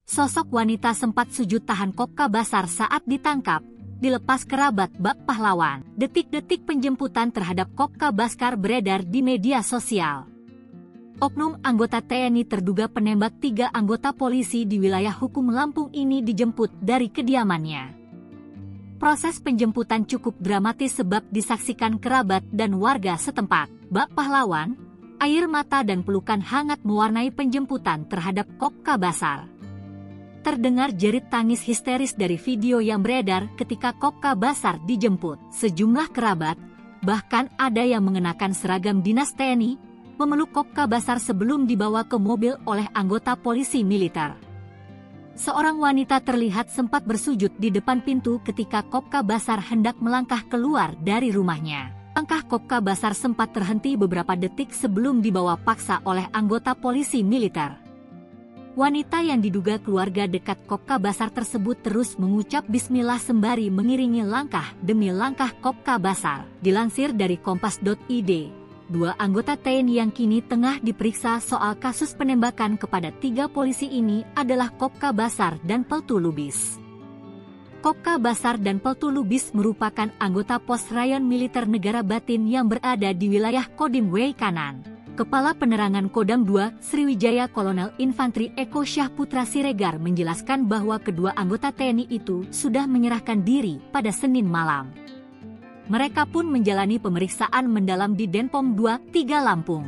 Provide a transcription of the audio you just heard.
Sosok wanita sempat sujud tahan Kopka Basar saat ditangkap, dilepas kerabat bak pahlawan. Detik-detik penjemputan terhadap Kopka Basar beredar di media sosial. Oknum anggota TNI terduga penembak 3 anggota polisi di wilayah hukum Lampung ini dijemput dari kediamannya. Proses penjemputan cukup dramatis sebab disaksikan kerabat dan warga setempat. Bak pahlawan, air mata dan pelukan hangat mewarnai penjemputan terhadap Kopka Basar. Terdengar jerit tangis histeris dari video yang beredar ketika Kopka Basar dijemput. Sejumlah kerabat, bahkan ada yang mengenakan seragam dinas TNI, memeluk Kopka Basar sebelum dibawa ke mobil oleh anggota polisi militer. Seorang wanita terlihat sempat bersujud di depan pintu ketika Kopka Basar hendak melangkah keluar dari rumahnya. Langkah Kopka Basar sempat terhenti beberapa detik sebelum dibawa paksa oleh anggota polisi militer. Wanita yang diduga keluarga dekat Kopka Basar tersebut terus mengucap bismillah sembari mengiringi langkah demi langkah Kopka Basar. Dilansir dari Kompas.id, 2 anggota TNI yang kini tengah diperiksa soal kasus penembakan kepada 3 polisi ini adalah Kopka Basar dan Peltu Lubis. Kopka Basar dan Peltu Lubis merupakan anggota pos rayon militer negara Batin yang berada di wilayah Kodim W Kanan. Kepala Penerangan Kodam 2 Sriwijaya Kolonel Infantri Eko Syah Putra Siregar menjelaskan bahwa kedua anggota TNI itu sudah menyerahkan diri pada Senin malam. Mereka pun menjalani pemeriksaan mendalam di Denpom 2, 3 Lampung.